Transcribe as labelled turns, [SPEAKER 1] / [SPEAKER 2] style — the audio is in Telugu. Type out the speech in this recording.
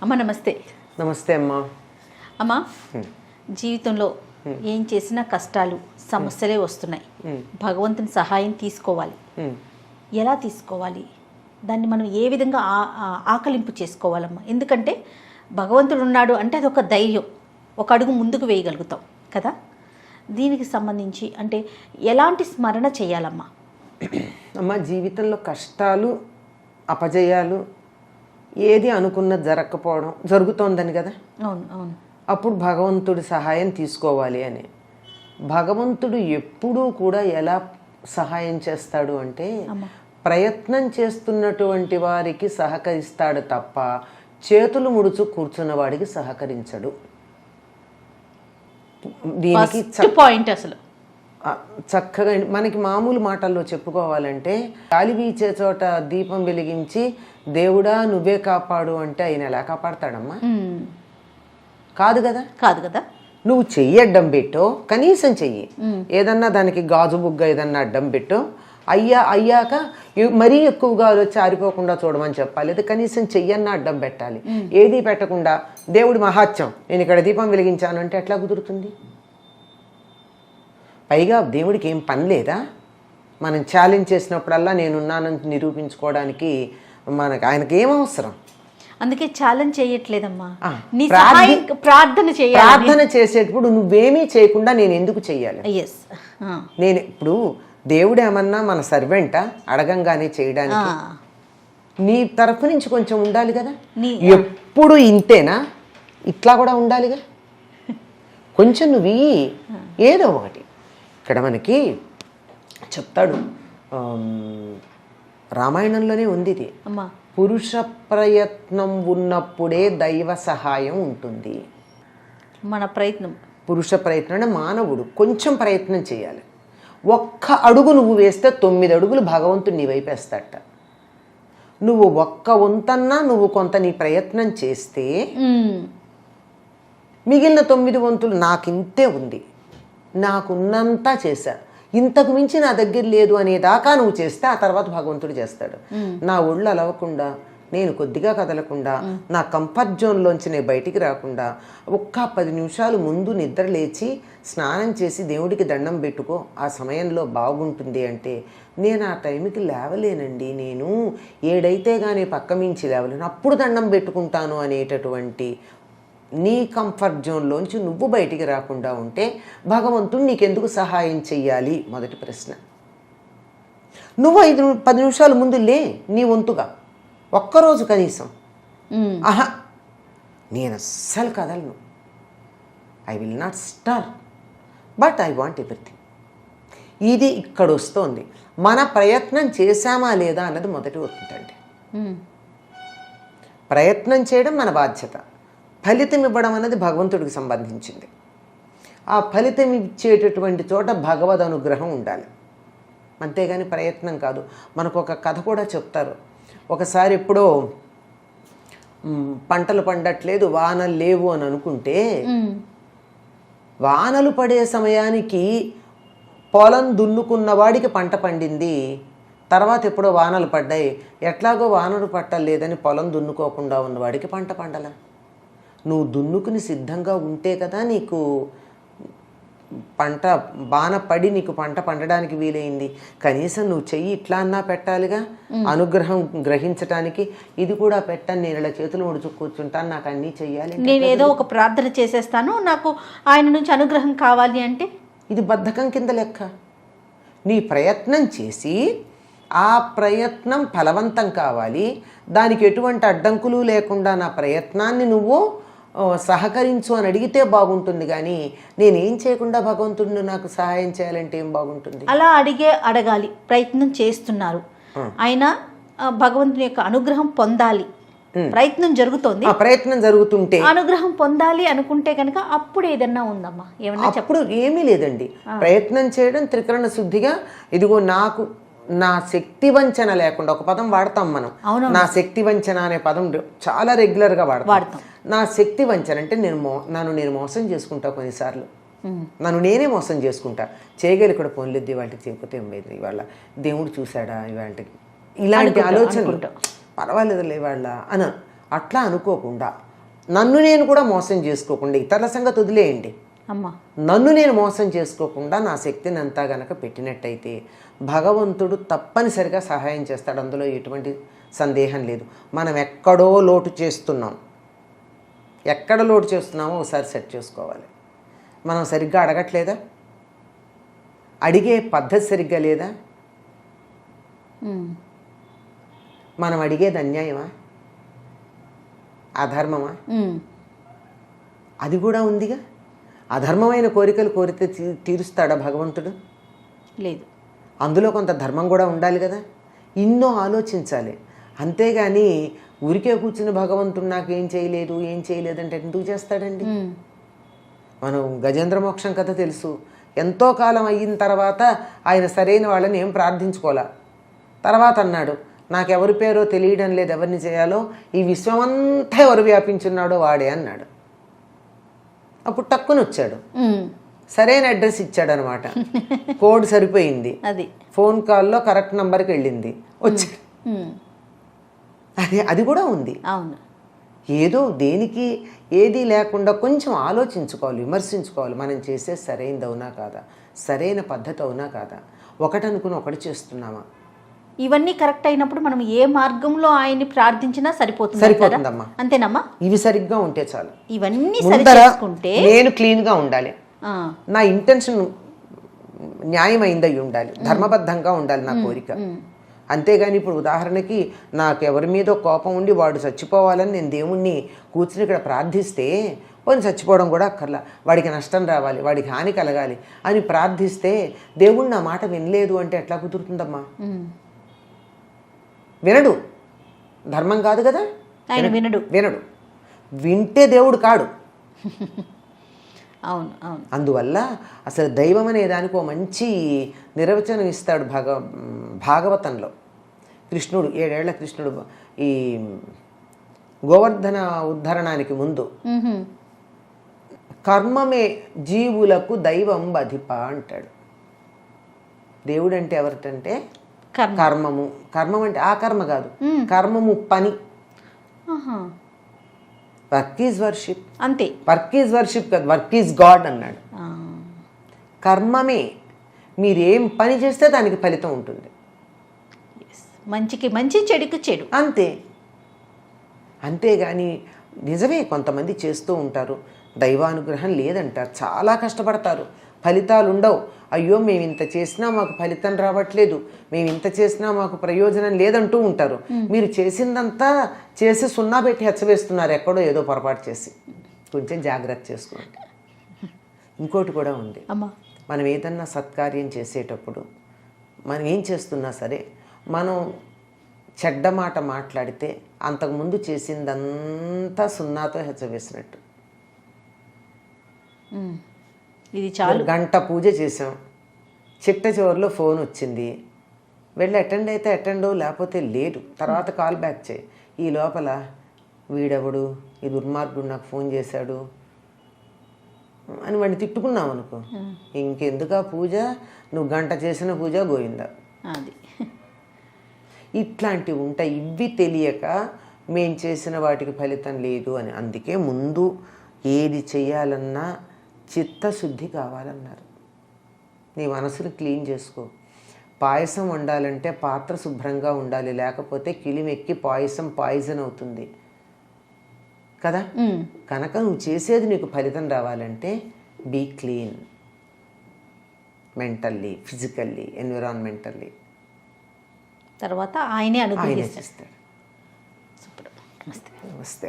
[SPEAKER 1] అమ్మ నమస్తే.
[SPEAKER 2] నమస్తే అమ్మా.
[SPEAKER 1] అమ్మ, జీవితంలో ఏం చేసినా కష్టాలు సమస్యలే వస్తున్నాయి. భగవంతుని సహాయం తీసుకోవాలి. ఎలా తీసుకోవాలి? దాన్ని మనం ఏ విధంగా ఆకలింపు చేసుకోవాలమ్మా? ఎందుకంటే భగవంతుడు ఉన్నాడు అంటే అదొక ధైర్యం, ఒక అడుగు ముందుకు వేయగలుగుతాం కదా. దీనికి సంబంధించి అంటే ఎలాంటి స్మరణ చేయాలమ్మా?
[SPEAKER 2] అమ్మ, జీవితంలో కష్టాలు అపజయాలు ఏది అనుకున్నది జరగకపోవడం జరుగుతోందని కదా.
[SPEAKER 1] అవును అవును.
[SPEAKER 2] అప్పుడు భగవంతుడి సహాయం తీసుకోవాలి అని. భగవంతుడు ఎప్పుడూ కూడా ఎలా సహాయం చేస్తాడు అంటే ప్రయత్నం చేస్తున్నటువంటి వారికి సహకరిస్తాడు తప్ప చేతులు ముడుచు కూర్చున్న వాడికి సహకరించడు. దీనికి
[SPEAKER 1] పాయింట్ అసలు
[SPEAKER 2] చక్కగా మనకి మామూలు మాటల్లో చెప్పుకోవాలంటే గాలి వీచే చోట దీపం వెలిగించి దేవుడా నువ్వే కాపాడు అంటే ఆయన ఎలా కాపాడతాడమ్మా? కాదు కదా.
[SPEAKER 1] కాదు కదా.
[SPEAKER 2] నువ్వు చెయ్యి అడ్డం పెట్టో, కనీసం చెయ్యి ఏదన్నా దానికి గాజు బుగ్గ ఏదన్నా అడ్డం పెట్టో, అయ్యాక మరీ ఎక్కువగా వచ్చి ఆరిపోకుండా చూడమని చెప్పాలి. లేదా కనీసం చెయ్యన్నా అడ్డం పెట్టాలి. ఏది పెట్టకుండా దేవుడి మహాత్యం నేను ఇక్కడ దీపం వెలిగించాను అంటే ఎట్లా కుదురుతుంది? పైగా దేవుడికి ఏం పని లేదా? మనం ఛాలెంజ్ చేసినప్పుడల్లా నేనున్నానని నిరూపించుకోవడానికి ఆయనకి ఏం అవసరం?
[SPEAKER 1] అందుకే ఛాలెంజ్ చేయట్లేదమ్మా.
[SPEAKER 2] ప్రార్థన చేసేటప్పుడు నువ్వేమీ చేయకుండా నేను ఎందుకు చెయ్యాలి? నేను ఇప్పుడు దేవుడు ఏమన్నా మన సర్వెంటా అడగంగానే చేయడానికి? నీ తరఫు నుంచి కొంచెం ఉండాలి కదా. ఎప్పుడు ఇంతేనా? ఇట్లా కూడా ఉండాలిగా. కొంచెం నువ్వు ఏదో ఒకటి ఇక్కడ మనకి చెప్తాడు, రామాయణంలోనే ఉంది ఇది. పురుష ప్రయత్నం ఉన్నప్పుడే దైవ సహాయం ఉంటుంది.
[SPEAKER 1] మన ప్రయత్నం,
[SPEAKER 2] పురుష ప్రయత్నం అంటే మానవుడు కొంచెం ప్రయత్నం చేయాలి. ఒక్క అడుగు నువ్వు వేస్తే 9 అడుగులు భగవంతుడు నీ వైపేస్తాడట. నువ్వు ఒక్క వంతన్నా నువ్వు కొంత నీ ప్రయత్నం చేస్తే మిగిలిన 9 వంతులు నాకింతే ఉంది, నాకున్నంతా చేశా, ఇంతకు మించి నా దగ్గర లేదు అనేదాకా నువ్వు చేస్తే ఆ తర్వాత భగవంతుడు చేస్తాడు. నా ఒళ్ళు అలవకుండా, నేను కొద్దిగా కదలకుండా, నా కంఫర్ట్ జోన్లోంచి నేను బయటికి రాకుండా ఒక్క 10 నిమిషాలు ముందు నిద్ర లేచి స్నానం చేసి దేవుడికి దండం పెట్టుకో, ఆ సమయంలో బాగుంటుంది అంటే నేను ఆ టైంకి లేవలేనండి, నేను 7 అయితే కానీ పక్క మించి లేవలేను, అప్పుడు దండం పెట్టుకుంటాను అనేటటువంటి నీ కంఫర్ట్ జోన్లోంచి నువ్వు బయటికి రాకుండా ఉంటే భగవంతుడు నీకెందుకు సహాయం చెయ్యాలి? మొదటి ప్రశ్న. నువ్వు 10 నిమిషాలు ముందు లే, నీ వంతుగా ఒక్కరోజు కనీసం. ఆహా, నేను అస్సలు కదలను, I will not stir, but I want everything. ఇది ఇక్కడ వస్తుంది. మన ప్రయత్నం చేశామా లేదా అన్నది మొదటి వస్తుందండి. ప్రయత్నం చేయడం మన బాధ్యత, ఫలితం ఇవ్వడం అనేది భగవంతుడికి సంబంధించింది. ఆ ఫలితం ఇచ్చేటటువంటి చోట భగవద్ అనుగ్రహం ఉండాలి, అంతేగాని ప్రయత్నం కాదు. మనకు ఒక కథ కూడా చెప్తారు. ఒకసారి ఎప్పుడో పంటలు పండట్లేదు, వానలు లేవు అని అనుకుంటే వానలు పడే సమయానికి పొలం దున్నుకున్న వాడికి పంట పండింది. తర్వాత ఎప్పుడో వానలు పడ్డాయి, ఎట్లాగో వానలు పట్టలేదని పొలం దున్నుకోకుండా ఉన్నవాడికి పంట పండల. నువ్వు దున్నుకుని సిద్ధంగా ఉంటే కదా నీకు పంట బాన పడి నీకు పంట పండడానికి వీలైంది. కనీసం నువ్వు చెయ్యి ఇట్లా అన్నా పెట్టాలిగా అనుగ్రహం గ్రహించటానికి. ఇది కూడా పెట్టని, నేను ఇలా చేతులు ముడుచు కూర్చుంటాను, నాకు అన్నీ చెయ్యాలి,
[SPEAKER 1] నేను ఏదో ఒక ప్రార్థన చేసేస్తాను, నాకు ఆయన నుంచి అనుగ్రహం కావాలి అంటే
[SPEAKER 2] ఇది బద్ధకం కింద లెక్క. నీ ప్రయత్నం చేసి ఆ ప్రయత్నం ఫలవంతం కావాలి, దానికి ఎటువంటి అడ్డంకులు లేకుండా నా ప్రయత్నాన్ని నువ్వు సహకరించు అని అడిగితే బాగుంటుంది. కానీ నేనేం చేయకుండా భగవంతుడిని నాకు సహాయం చేయాలంటే ఏం బాగుంటుంది?
[SPEAKER 1] అలా అడగాలి. ప్రయత్నం చేస్తున్నారు, ఆయన భగవంతుని యొక్క అనుగ్రహం పొందాలి, ప్రయత్నం జరుగుతోంది,
[SPEAKER 2] ప్రయత్నం జరుగుతుంటే
[SPEAKER 1] అనుగ్రహం పొందాలి అనుకుంటే కనుక అప్పుడు ఏదన్నా ఉందమ్మా? ఏమన్నా
[SPEAKER 2] అప్పుడు ఏమీ లేదండి. ప్రయత్నం చేయడం త్రికరణ శుద్ధిగా, ఇదిగో నాకు నా శక్తి వంచన లేకుండా, ఒక పదం వాడతాం మనం, నా శక్తి వంచన అనే పదం చాలా రెగ్యులర్గా వాడతాం. నా శక్తి వంచన అంటే నేను మోసం చేసుకుంటా, కొన్నిసార్లు నన్ను నేనే మోసం చేసుకుంటా. చేయగలి కూడా పోన్లేదు, వాళ్ళకి చేయకపోతే ఏం లేదు, ఇవాళ దేవుడు చూశాడా ఇవాళకి, ఇలాంటి ఆలోచనలు పర్వాలేదులే వాళ్ళ అట్లా అనుకోకుండా నన్ను నేను కూడా మోసం చేసుకోకుండా, ఇతరుల సంగతి వదిలేయండి,
[SPEAKER 1] అమ్మా
[SPEAKER 2] నన్ను నేను మోసం చేసుకోకుండా నా శక్తిని అంతా గనక పెట్టినట్టయితే భగవంతుడు తప్పనిసరిగా సహాయం చేస్తాడు. అందులో ఎటువంటి సందేహం లేదు. మనం ఎక్కడో లోటు చేస్తున్నాం, ఎక్కడ లోటు చేస్తున్నామో ఒకసారి సెట్ చేసుకోవాలి. మనం సరిగ్గా అడగట్లేదా? అడిగే పద్ధతి సరిగ్గా లేదా? మనం అడిగేది అన్యాయమా, అధర్మమా? అది కూడా ఉందిగా. అధర్మమైన కోరికలు కోరితే తీరుస్తాడా భగవంతుడు?
[SPEAKER 1] లేదు.
[SPEAKER 2] అందులో కొంత ధర్మం కూడా ఉండాలి కదా. ఇన్నో ఆలోచించాలి. అంతేగాని ఊరికే కూర్చుని భగవంతుడు నాకు ఏం చేయలేదు ఏం చేయలేదంటే ఎందుకు చేస్తాడండి? మనం గజేంద్ర మోక్షం కథ తెలుసు. ఎంతో కాలం అయిన తర్వాత ఆయన సరైన వాళ్ళని ఏం ప్రార్థించుకోలే. తర్వాత అన్నాడు, నాకెవరి పేరో తెలియడం లేదు, ఎవరిని చేయాలో, ఈ విశ్వమంతా ఎవరు వ్యాపించున్నాడో వాడే అన్నాడు. అప్పుడు టక్కుని వచ్చాడు, సరైన అడ్రస్ ఇచ్చాడు అనమాట. కోడ్ సరిపోయింది,
[SPEAKER 1] అది
[SPEAKER 2] ఫోన్ కాల్లో కరెక్ట్ నంబర్కి వెళ్ళింది, వచ్చాడు. అది కూడా ఉంది.
[SPEAKER 1] అవును.
[SPEAKER 2] ఏదో దేనికి ఏది లేకుండా కొంచెం ఆలోచించుకోవాలి, విమర్శించుకోవాలి. మనం చేసే సరైనది అవునా కాదా, సరైన పద్ధతి అవునా కాదా, ఒకటనుకుని ఒకటి చేస్తున్నామా?
[SPEAKER 1] ఇవన్నీ కరెక్ట్ అయినప్పుడు మనం ఏ మార్గంలో ఆయన్ని ప్రార్థించినా
[SPEAKER 2] సరిపోతుందమ్మా.
[SPEAKER 1] అంతేనమ్మా?
[SPEAKER 2] ఇవి సరిగ్గా ఉంటే చాలు.
[SPEAKER 1] ఇవన్నీ
[SPEAKER 2] చేసుకుంటే నేను క్లీన్గా ఉండాలి, నా ఇంటెన్షన్ న్యాయమైందై ఉండాలి, ధర్మబద్ధంగా ఉండాలి నా కోరిక. అంతేగాని ఇప్పుడు ఉదాహరణకి నాకు ఎవరి మీదో కోపం ఉండి వాడు చచ్చిపోవాలని నేను దేవుణ్ణి కూర్చుని ఇక్కడ ప్రార్థిస్తే, పోనీ చచ్చిపోవడం కూడా అక్కర్లా, వాడికి నష్టం రావాలి, వాడికి హాని కలగాలి అని ప్రార్థిస్తే దేవుడు నా మాట వినలేదు అంటే ఎట్లా కుదురుతుందమ్మా? వినడు. ధర్మం కాదు కదా,
[SPEAKER 1] ఆయన వినడు.
[SPEAKER 2] వింటే దేవుడు కాడు.
[SPEAKER 1] అవును అవును.
[SPEAKER 2] అందువల్ల అసలు దైవం అనే దానికి ఓ మంచి నిర్వచనం ఇస్తాడు భాగవతంలో. కృష్ణుడు 7 ఏళ్ల కృష్ణుడు ఈ గోవర్ధన ఉద్ధరణానికి ముందు కర్మమే జీవులకు దైవం బధిప అంటాడు. దేవుడు అంటే ఎవరిటంటే కర్మము. కర్మం అంటే ఆ కర్మ కాదు, కర్మము పని. వర్క్ ఈజ్ వర్షిప్,
[SPEAKER 1] అంతే.
[SPEAKER 2] వర్క్ ఈజ్ వర్షిప్ కాదు, వర్క్ ఈజ్ గాడ్ అన్నాడు. కర్మమే, మీరేం పని చేస్తే దానికి ఫలితం ఉంటుంది.
[SPEAKER 1] మంచికి మంచి, చెడుకు చెడు,
[SPEAKER 2] అంతే. అంతేగాని నిజమే కొంతమంది చేస్తూ ఉంటారు, దైవానుగ్రహం లేదంటారు, చాలా కష్టపడతారు, ఫలితాలు ఉండవు. అయ్యో మేము ఇంత చేసినా మాకు ఫలితం రావట్లేదు, మేము ఇంత చేసినా మాకు ప్రయోజనం లేదంటూ ఉంటారు. మీరు చేసిందంతా చేసి సున్నా పెట్టి హెచ్చవేస్తున్నారు, ఎక్కడో ఏదో పొరపాటు చేసి. కొంచెం జాగ్రత్త చేసుకోండి. ఇంకోటి కూడా ఉంది, మనం ఏదన్నా సత్కార్యం చేసేటప్పుడు మనం ఏం చేస్తున్నా సరే, మనం చెడ్డ మాట మాట్లాడితే అంతకుముందు చేసిందంతా సున్నాతో హెచ్చవేసినట్టు.
[SPEAKER 1] ఇది చాలు.
[SPEAKER 2] గంట పూజ చేసాం, చిట్ట చివరిలో ఫోన్ వచ్చింది, వెళ్ళి అటెండ్ అయితే అటెండ్, లేకపోతే లేదు, తర్వాత కాల్ బ్యాక్ చేయి. ఈ లోపల వీడెవడు, ఈ దుర్మార్గుడు నాకు ఫోన్ చేశాడు అని వాడిని తిట్టుకున్నాం అనుకో, ఇంకెందుకు ఆ పూజ, నువ్వు గంట చేసిన పూజ గోయిందా.
[SPEAKER 1] అది
[SPEAKER 2] ఇట్లాంటివి ఉంటాయి. ఇవి తెలియక మేం చేసిన వాటికి ఫలితం లేదు అని. అందుకే ముందు ఏది చేయాలన్నా చిత్తశుద్ధి కావాలన్నారు. నీ మనసును క్లీన్ చేసుకో. పాయసం వండాలంటే పాత్ర శుభ్రంగా ఉండాలి, లేకపోతే కిలిమెక్కి పాయసం పాయిజన్ అవుతుంది కదా. కనుక నువ్వు చేసేది నీకు ఫలితం రావాలంటే be clean, mentally, physically, environmentally.
[SPEAKER 1] తర్వాత ఆయనే అనుగ్రహిస్తాడు.
[SPEAKER 2] నమస్తే.